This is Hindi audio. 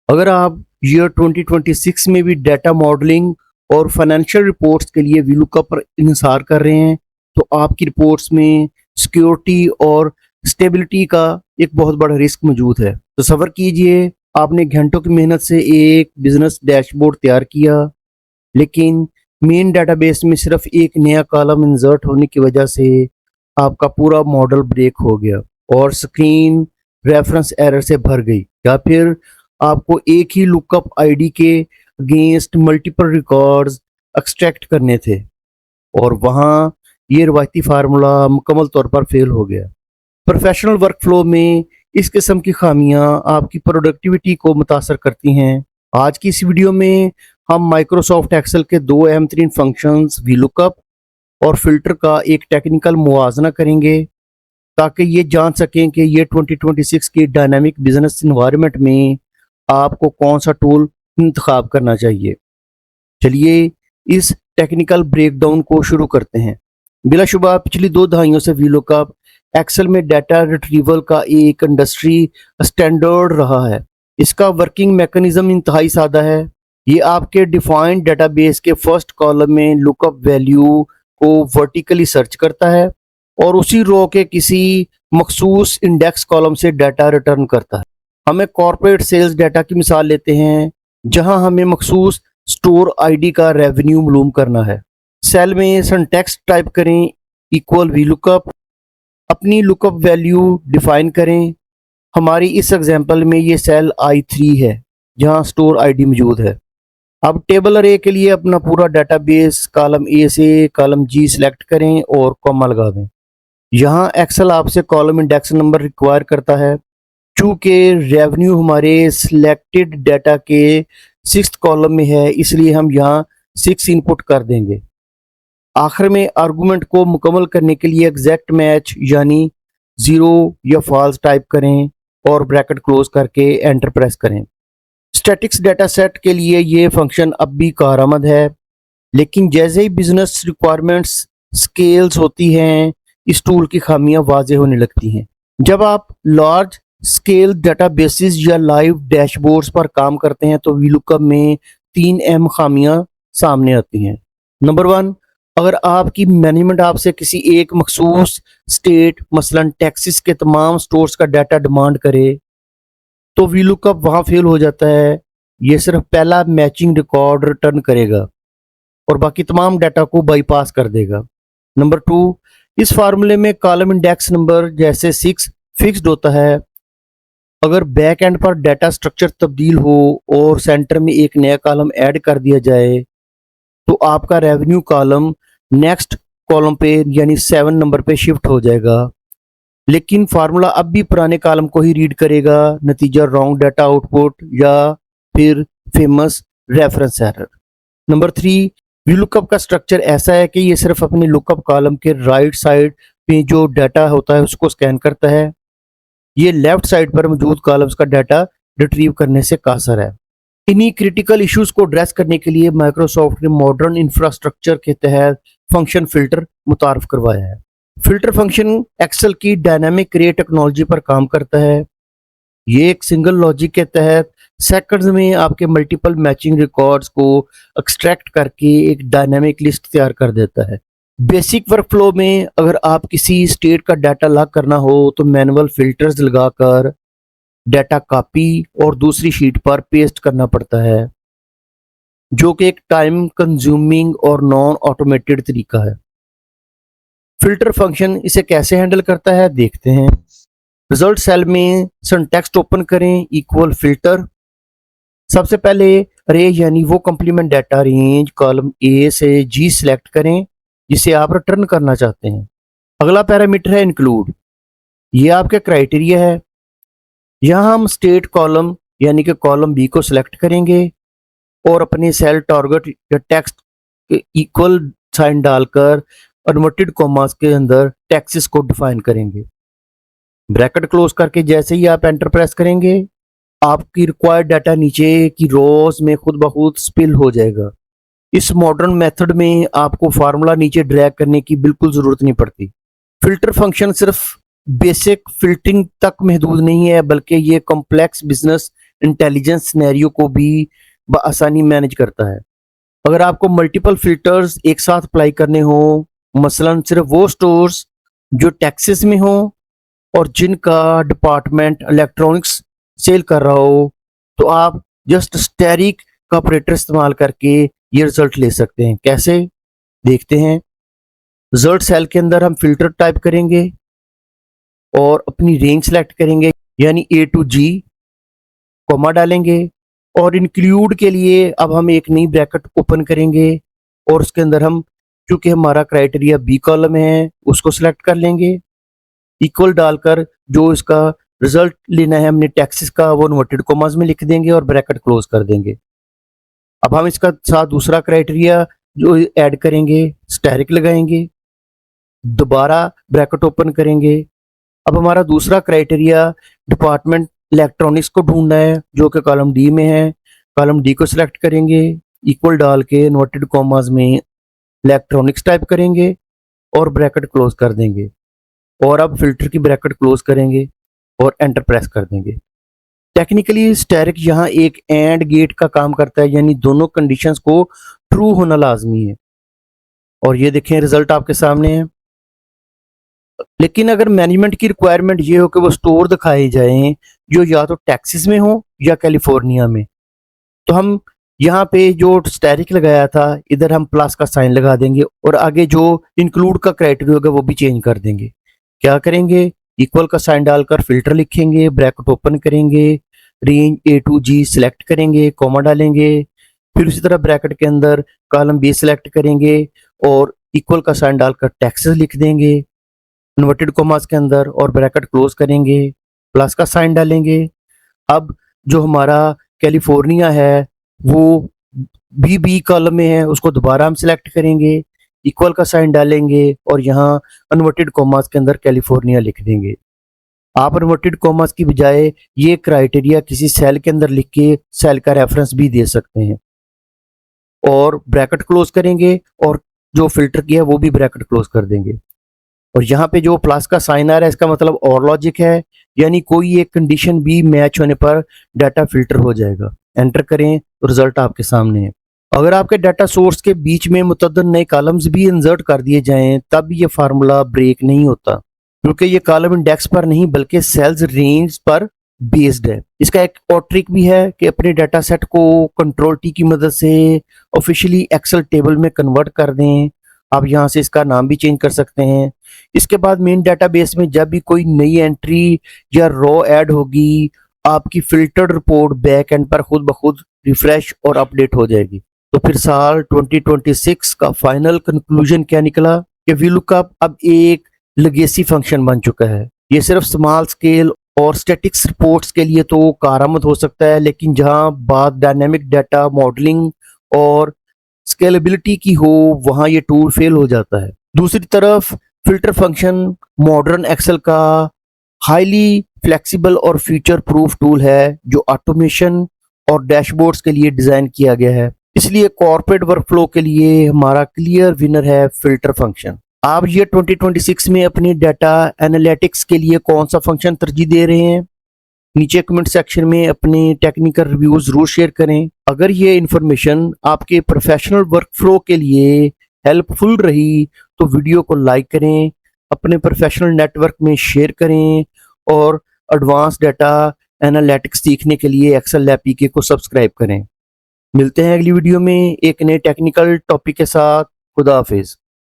अगर आप ईयर 2026 में भी डाटा मॉडलिंग और फाइनेंशियल रिपोर्ट्स के लिए वीलुकअप पर इंहिसार कर रहे हैं तो आपकी रिपोर्ट्स में सिक्योरिटी और स्टेबिलिटी का एक बहुत बड़ा रिस्क मौजूद है। तो सब्र कीजिए, आपने घंटों की मेहनत से एक बिजनेस डैशबोर्ड तैयार किया, लेकिन मेन डाटाबेस में सिर्फ एक नया कॉलम इंसर्ट होने की वजह से आपका पूरा मॉडल ब्रेक हो गया और स्क्रीन रेफरेंस एरर से भर गई, या फिर आपको एक ही लुकअप आईडी के अगेंस्ट मल्टीपल रिकॉर्ड्स एक्सट्रैक्ट करने थे और वहाँ ये रवायती फार्मूला मुकम्मल तौर पर फेल हो गया। प्रोफेशनल वर्कफ्लो में इस किस्म की खामियां आपकी प्रोडक्टिविटी को मुतासर करती हैं। आज की इस वीडियो में हम माइक्रोसॉफ्ट एक्सेल के दो अहम तरीन फंक्शंस वीलुकअप और फिल्टर का एक टेक्निकल मुआवजा करेंगे ताकि ये जान सकें कि ये 2026 की डायनामिक बिजनेस इन्वायरमेंट में आपको कौन सा टूल इंतखाब करना चाहिए। चलिए इस टेक्निकल ब्रेकडाउन को शुरू करते हैं। बिलाशुबा पिछली 2 दहाइयों से वीलुकअप एक्सेल में डाटा रिट्रीवल का एक इंडस्ट्री स्टैंडर्ड रहा है। इसका वर्किंग मैकेनिज्म इंतहाई सादा है। ये आपके डिफाइंड डाटाबेस के फर्स्ट कॉलम में लुकअप वैल्यू को वर्टिकली सर्च करता है और उसी रो के किसी मखसूस इंडेक्स कॉलम से डाटा रिटर्न करता है। हमें कॉर्पोरेट सेल्स डाटा की मिसाल लेते हैं, जहां हमें मखसूस स्टोर आईडी का रेवेन्यू मालूम करना है। सेल में सिंटैक्स टाइप करें इक्वल वीलुकअप, अपनी लुकअप वैल्यू डिफाइन करें। हमारी इस एग्जांपल में ये सेल I3 है जहां स्टोर आईडी मौजूद है। अब टेबल अरे के लिए अपना पूरा डाटाबेस कॉलम ए से कॉलम जी सिलेक्ट करें और कॉमा लगा दें। यहाँ एक्सेल आपसे कॉलम इंडेक्स नंबर रिक्वायर करता है। चूँकि रेवेन्यू हमारे सिलेक्टेड डाटा के 6th कॉलम में है, इसलिए हम यहाँ 6 इनपुट कर देंगे। आखिर में आर्गुमेंट को मुकम्मल करने के लिए एग्जैक्ट मैच यानी 0 या फॉल्स टाइप करें और ब्रैकेट क्लोज करके एंटर प्रेस करें। स्टैटिक्स डाटा सेट के लिए ये फंक्शन अब भी कारआमद है, लेकिन जैसे ही बिजनेस रिक्वायरमेंट्स स्केल्स होती हैं, इस टूल की खामियां वाजे होने लगती हैं। जब आप लार्ज स्केल डाटाबेसेस या लाइव डैशबोर्ड्स पर काम करते हैं तो वीलुकअप में 3 अहम खामियां सामने आती हैं। नंबर 1, अगर आपकी मैनेजमेंट आपसे किसी एक मखसूस स्टेट मसलन टेक्सास के तमाम स्टोर्स का डाटा डिमांड करे तो वीलुकअप वहाँ फेल हो जाता है। ये सिर्फ पहला मैचिंग रिकॉर्ड रिटर्न करेगा और बाकी तमाम डाटा को बाईपास कर देगा। नंबर 2, इस फार्मूले में कॉलम इंडेक्स नंबर जैसे 6 फिक्स्ड होता है। अगर बैक एंड पर डाटा स्ट्रक्चर तब्दील हो और सेंटर में एक नया कॉलम ऐड कर दिया जाए तो आपका रेवेन्यू कॉलम नेक्स्ट कॉलम पे यानी 7 नंबर पे शिफ्ट हो जाएगा, लेकिन फार्मूला अब भी पुराने कॉलम को ही रीड करेगा। नतीजा रॉन्ग डाटा आउटपुट या फिर famous reference error. Number 3, VLOOKUP का स्ट्रक्चर ऐसा है कि ये सिर्फ अपने लुकअप कॉलम के राइट साइड पे जो डाटा होता है उसको स्कैन करता है। ये लेफ्ट साइड पर मौजूद कॉलम्स का डाटा रिट्रीव करने से कासर है। इन्हीं क्रिटिकल इश्यूज को एड्रेस करने के लिए माइक्रोसॉफ्ट ने मॉडर्न इंफ्रास्ट्रक्चर के तहत फंक्शन फिल्टर मुतारफ करवाया है। फिल्टर फंक्शन एक्सेल की डायनामिक रे टेक्नोलॉजी पर काम करता है। ये एक सिंगल लॉजिक के तहत सेकंड्स में आपके मल्टीपल मैचिंग रिकॉर्ड्स को एक्सट्रैक्ट करके एक डायनामिक लिस्ट तैयार कर देता है। बेसिक वर्कफ्लो में अगर आप किसी स्टेट का डाटा लॉग करना हो तो मैनुअल फिल्टर्स लगाकर डाटा कॉपी और दूसरी शीट पर पेस्ट करना पड़ता है, जो कि एक टाइम कंज्यूमिंग और नॉन ऑटोमेटेड तरीका है। फिल्टर फंक्शन इसे कैसे हैंडल करता है देखते हैं। रिजल्ट सेल में सिंटैक्स ओपन करें इक्वल फिल्टर। सबसे पहले अरे यानी वो complement data range column A से जी सिलेक्ट करें जिसे आप रिटर्न करना चाहते हैं। अगला पैरामीटर है इंक्लूड। ये आपके क्राइटेरिया है। यहाँ हम स्टेट कॉलम यानी कि कॉलम बी को सिलेक्ट करेंगे और अपने सेल टारगेट या टेक्स्ट के इक्वल साइन डालकर इन्वर्टेड कॉमास के अंदर टेक्सास को डिफाइन करेंगे। ब्रैकेट क्लोज करके जैसे ही आप एंटर प्रेस करेंगे आपकी रिक्वायर्ड डाटा नीचे की रोज में खुद ब खुद स्पिल हो जाएगा। इस मॉडर्न मेथड में आपको फार्मूला नीचे ड्रैग करने की बिल्कुल जरूरत नहीं पड़ती। फिल्टर फंक्शन सिर्फ बेसिक फिल्टरिंग तक महदूद नहीं है, बल्कि ये कॉम्प्लेक्स बिजनेस इंटेलिजेंस सिनेरियो को भी बआसानी मैनेज करता है। अगर आपको मल्टीपल फिल्टर्स एक साथ अप्लाई करने हो, मसलन सिर्फ वो स्टोर्स जो टेक्सास में हो और जिनका डिपार्टमेंट इलेक्ट्रॉनिक्स सेल कर रहा हो, तो आप जस्ट स्टेरिक का ऑपरेटर इस्तेमाल करके ये रिजल्ट ले सकते हैं। कैसे, देखते हैं। रिजल्ट सेल के अंदर हम फिल्टर टाइप करेंगे और अपनी रेंज सेलेक्ट करेंगे, यानी A to G, कॉमा डालेंगे और इंक्लूड के लिए अब हम एक नई ब्रैकेट ओपन करेंगे और उसके अंदर हम, क्योंकि हमारा क्राइटेरिया बी कॉलम है, उसको सिलेक्ट कर लेंगे। इक्वल डालकर जो इसका रिजल्ट लेना है हमने टैक्सेस का, वो इन्वर्टेड कॉमास में लिख देंगे और ब्रैकेट क्लोज कर देंगे। अब हम इसका साथ दूसरा क्राइटेरिया जो ऐड करेंगे, स्टैरिक लगाएंगे, दोबारा ब्रैकेट ओपन करेंगे। अब हमारा दूसरा क्राइटेरिया डिपार्टमेंट इलेक्ट्रॉनिक्स को ढूंढना है, जो कि कॉलम डी में है। कॉलम डी को सिलेक्ट करेंगे, इक्वल डाल के इन्वर्टेड कॉमास में इलेक्ट्रॉनिक्स टाइप करेंगे और ब्रैकेट क्लोज कर देंगे। और अब फिल्टर की ब्रैकेट क्लोज करेंगे और एंटर प्रेस कर देंगे। टेक्निकली स्टैरिक यहाँ एक एंड गेट का काम करता है, यानी दोनों कंडीशंस को ट्रू होना लाजमी है। और ये देखें, रिजल्ट आपके सामने है। लेकिन अगर मैनेजमेंट की रिक्वायरमेंट ये हो कि वो स्टोर दिखाए जाएं जो या तो टेक्सास में हो या कैलिफोर्निया में, तो हम यहाँ पे जो स्टैरिक लगाया था, इधर हम प्लस का साइन लगा देंगे और आगे जो इंक्लूड का क्राइटेरिया होगा वो भी चेंज कर देंगे। क्या करेंगे, इक्वल का साइन डालकर फिल्टर लिखेंगे, ब्रैकेट ओपन करेंगे, range A to G select करेंगे, कॉमा डालेंगे, फिर उसी तरह ब्रैकेट के अंदर कॉलम बी सिलेक्ट करेंगे और इक्वल का साइन डालकर टैक्सेस लिख देंगे इन्वर्टेड कॉमास के अंदर और ब्रैकेट क्लोज करेंगे, प्लस का साइन डालेंगे। अब जो हमारा कैलिफोर्निया है वो भी बी कॉलम में है, उसको दोबारा हम सिलेक्ट करेंगे, इक्वल का साइन डालेंगे और यहाँ इन्वर्टेड कॉमास के अंदर कैलिफोर्निया लिख देंगे। आप इन्वर्टेड कॉमास की बजाय ये क्राइटेरिया किसी सेल के अंदर लिख के सेल का रेफरेंस भी दे सकते हैं और ब्रैकेट क्लोज करेंगे और जो फिल्टर किया वो भी ब्रैकेट क्लोज कर देंगे। और यहाँ पे जो प्लस का साइन आ रहा है, इसका मतलब और लॉजिक है, यानी कोई एक कंडीशन भी मैच होने पर डाटा फिल्टर हो जाएगा। एंटर करें तो रिजल्ट आपके सामने है। अगर आपके डाटा सोर्स के बीच में मुतअद्दिद नए कॉलम्स भी इंसर्ट कर दिए जाएं, तब ये फार्मूला ब्रेक नहीं होता, क्योंकि ये कॉलम इंडेक्स पर नहीं बल्कि सेल्स रेंज पर बेस्ड है। इसका एक और ट्रिक भी है कि अपने डाटा सेट को कंट्रोल टी की मदद से ऑफिशियली एक्सेल टेबल में कन्वर्ट कर दें। आप यहाँ से इसका नाम भी चेंज कर सकते हैं। इसके बाद मेन डाटाबेस में जब भी कोई नई एंट्री या रो ऐड होगी, आपकी फिल्टर्ड रिपोर्ट बैक एंड पर खुद ब खुद रिफ्रेश और अपडेट हो जाएगी। तो फिर साल 2026 का फाइनल कंक्लूजन क्या निकला कि VLOOKUP अब एक लेगेसी फंक्शन बन चुका है। ये सिर्फ स्मॉल स्केल और स्टैटिक्स रिपोर्ट्स के लिए तो कारआमद हो सकता है, लेकिन जहां बात डायनेमिक डाटा मॉडलिंग और स्केलेबिलिटी की हो, वहां ये टूल फेल हो जाता है। दूसरी तरफ फिल्टर फंक्शन मॉडर्न एक्सेल का हाईली फ्लेक्सिबल और फ्यूचर प्रूफ टूल है जो ऑटोमेशन और डैशबोर्ड्स के लिए डिजाइन किया गया है। इसलिए कॉर्पोरेट वर्कफ्लो के लिए हमारा क्लियर विनर है फिल्टर फंक्शन। आप ये 2026 में अपनी डाटा एनालिटिक्स के लिए कौन सा फंक्शन तरजीह दे रहे हैं? नीचे कमेंट सेक्शन में अपने टेक्निकल रिव्यूज जरूर शेयर करें। अगर ये इंफॉर्मेशन आपके प्रोफेशनल वर्कफ्लो के लिए हेल्पफुल रही तो वीडियो को लाइक करें, अपने प्रोफेशनल नेटवर्क में शेयर करें और एडवांस डाटा एनालिटिक्स सीखने के लिए एक्सेल लैब पीके को सब्सक्राइब करें। मिलते हैं अगली वीडियो में एक नए टेक्निकल टॉपिक के साथ। खुदा हाफिज।